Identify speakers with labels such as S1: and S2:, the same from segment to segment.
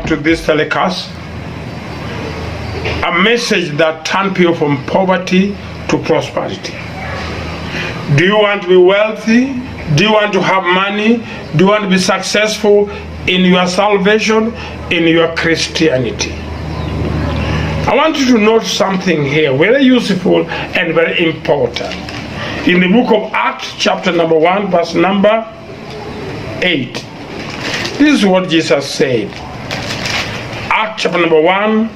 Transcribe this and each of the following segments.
S1: back to this telecast. A message that turns people from poverty to prosperity. Do you want to be wealthy? Do you want to have money? Do you want to be successful in your salvation, in your Christianity? I want you to note something here, very useful and very important. In the book of Acts, chapter number 1, verse number 8. This is what Jesus said. Acts chapter number 1,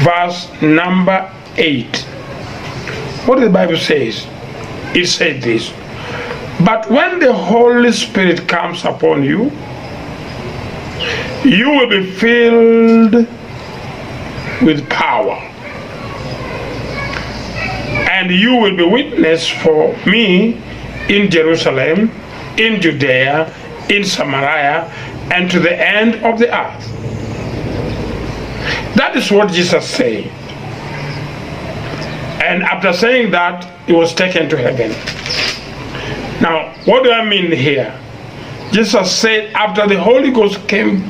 S1: verse number 8. What the Bible says? It said this: but when the Holy Spirit comes upon you, you will be filled with power, and you will be witness for me in Jerusalem, in Judea, in Samaria, and to the end of the earth. That is what Jesus said. And after saying that, he was taken to heaven. Now, what do I mean here? Jesus said, after the Holy Ghost came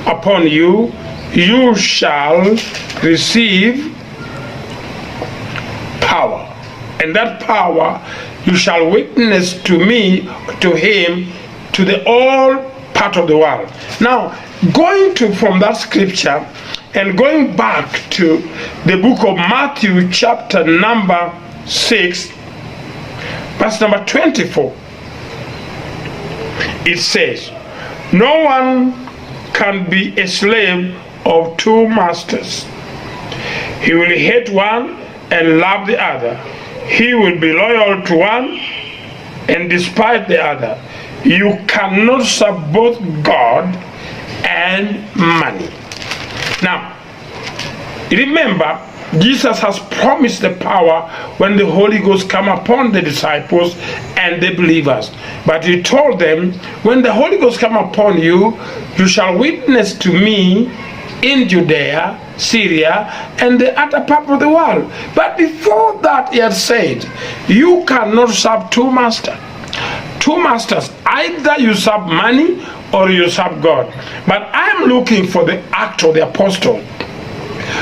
S1: upon you, you shall receive power. And that power, you shall witness to me, to him, to the all part of the world. Now, going to from that scripture and going back to the book of Matthew, chapter number 6, verse number 24, it says, no one can be a slave of two masters. He will hate one and love the other. He will be loyal to one and despise the other. You cannot serve both God and money. Now, remember, Jesus has promised the power when the Holy Ghost come upon the disciples and the believers. But he told them, when the Holy Ghost come upon you, you shall witness to me in Judea, Syria, and the other part of the world. But before that, he had said, you cannot serve two masters. Two masters, either you serve money or you serve God. But I am looking for the act of the apostle.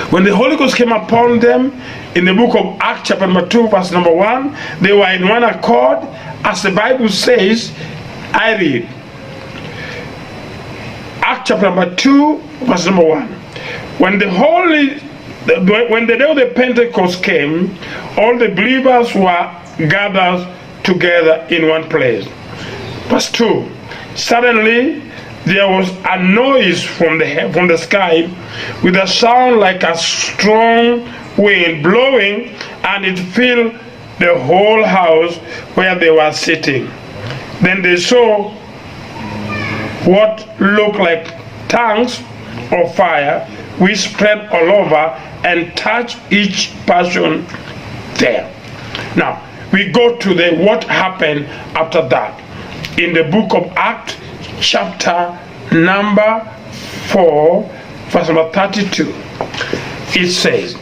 S1: When the Holy Ghost came upon them, in the book of Acts chapter number 2, verse number 1, they were in one accord, as the Bible says. I read Acts chapter number 2, verse number 1. When the day of the Pentecost came, all the believers were gathered together in one place. Verse 2. Suddenly there was a noise from the sky, with a sound like a strong wind blowing, and it filled the whole house where they were sitting. Then they saw what looked like tongues of fire, which spread all over and touched each person there. Now, we go to the what happened after that. In the book of Acts, chapter number 4, verse number 32, it says,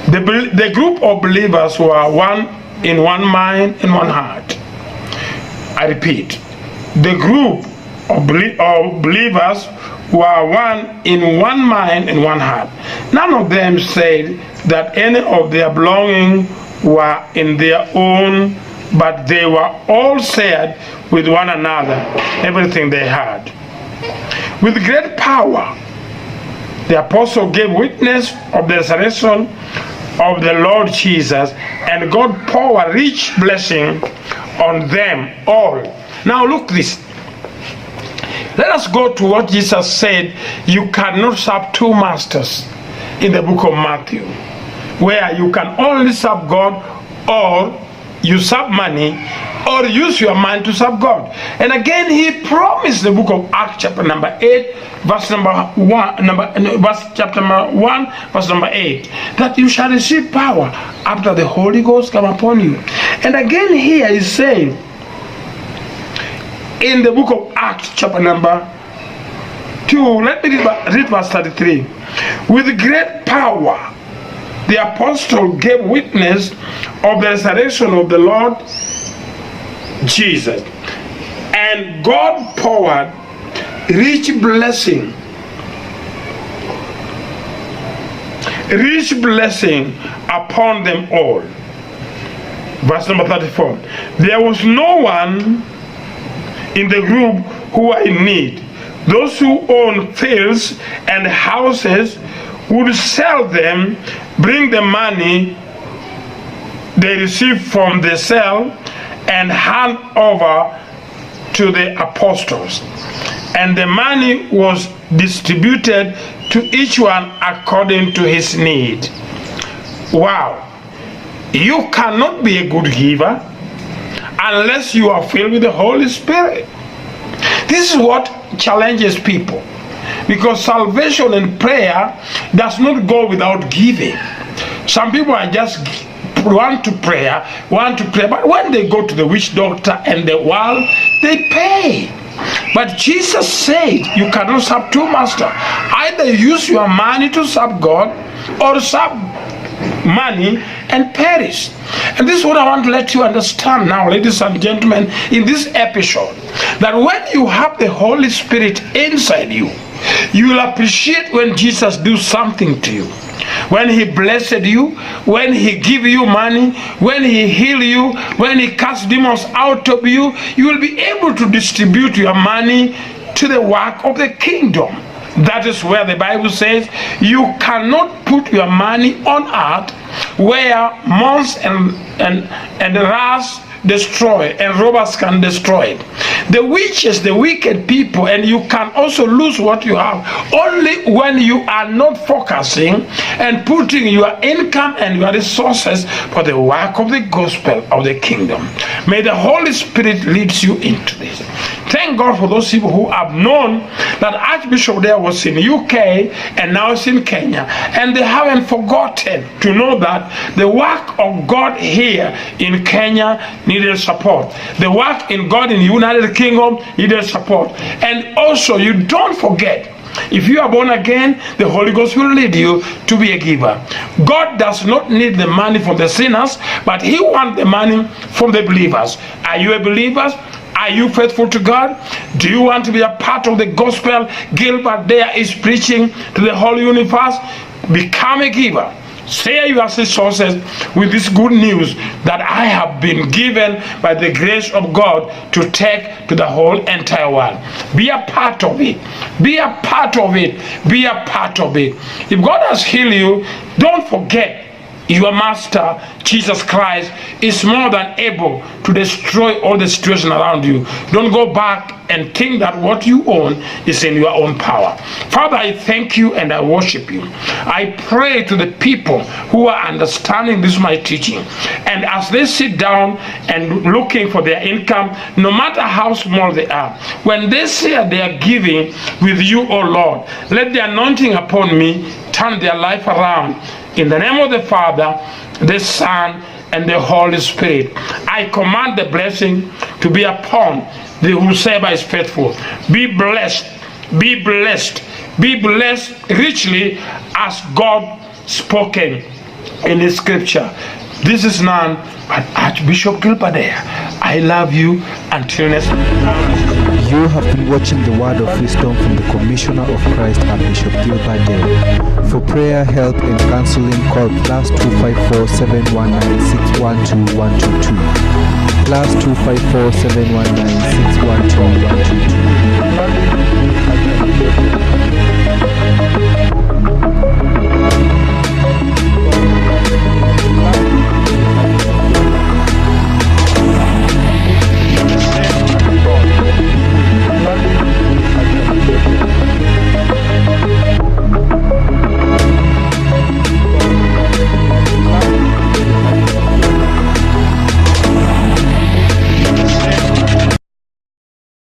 S1: the group of believers were one in one mind and one heart. I repeat, the group of believers were one in one mind and one heart. None of them said that any of their belongings were in their own, but they were all shared with one another everything they had. With great power, the apostle gave witness of the resurrection of the Lord Jesus, and God poured rich blessing on them all. Now look this. Let us go to what Jesus said, you cannot serve two masters, in the book of Matthew, where you can only serve God, or you serve money, or use your mind to serve God. And again, he promised the book of Acts chapter number 8, verse number 1, chapter number 1, verse number 8, that you shall receive power after the Holy Ghost come upon you. And again here he saying, in the book of Acts chapter number 2, let me read verse 33. With great power, the apostle gave witness of the resurrection of the Lord Jesus, and God poured rich blessing rich blessing upon them all. Verse number 34. There was no one in the group who were in need. Those who owned fields and houses would sell them, bring the money they received from the sale, and hand over to the apostles. And the money was distributed to each one according to his need. Wow. You cannot be a good giver unless you are filled with the Holy Spirit. This is what challenges people, because salvation and prayer does not go without giving. Some people are just want to pray, but when they go to the witch doctor and the world, they pay. But Jesus said you cannot serve two masters. Either use your money to serve God or serve money and perish. And this is what I want to let you understand now, ladies and gentlemen, in this episode, that when you have the Holy Spirit inside you, you will appreciate when Jesus do something to you. When he blessed you, when he give you money, when he heal you, when he cast demons out of you, you will be able to distribute your money to the work of the kingdom. That is where the Bible says you cannot put your money on earth where moths and rats destroy and robbers can destroy it. The witches, the wicked people, and you can also lose what you have only when you are not focusing and putting your income and your resources for the work of the gospel of the kingdom. May the Holy Spirit lead you into this. Thank God for those people who have known that Archbishop there was in UK and now it's in Kenya, and they haven't forgotten to know that the work of God here in Kenya needed support. The work in God in the United Kingdom needed support. And also, you don't forget, if you are born again, the Holy Ghost will lead you to be a giver. God does not need the money from the sinners, but he wants the money from the believers. Are you a believer? Are you faithful to God? Do you want to be a part of the gospel Gilbert there is preaching to the whole universe? Become a giver. Share your resources with this good news that I have been given by the grace of God to take to the whole entire world. Be a part of it. Be a part of it. Be a part of it. If God has healed you, don't forget your master, Jesus Christ, is more than able to destroy all the situation around you. Don't go back and think that what you own is in your own power. Father, I thank you and I worship you. I pray to the people who are understanding this my teaching, and as they sit down and looking for their income, no matter how small they are, when they say they are giving with you, oh Lord, let the anointing upon me turn their life around. In the name of the Father, the Son, and the Holy Spirit, I command the blessing to be upon the whosoever is faithful. Be blessed, be blessed, be blessed richly as God spoken in the scripture. This is none but Archbishop Gilbert. I love you until next time.
S2: You have been watching the Word of Wisdom from the Commissioner of Christ, Archbishop Gilbert Deya. For prayer, help, and counseling, call +254 719 612 122. +254 719 612 122.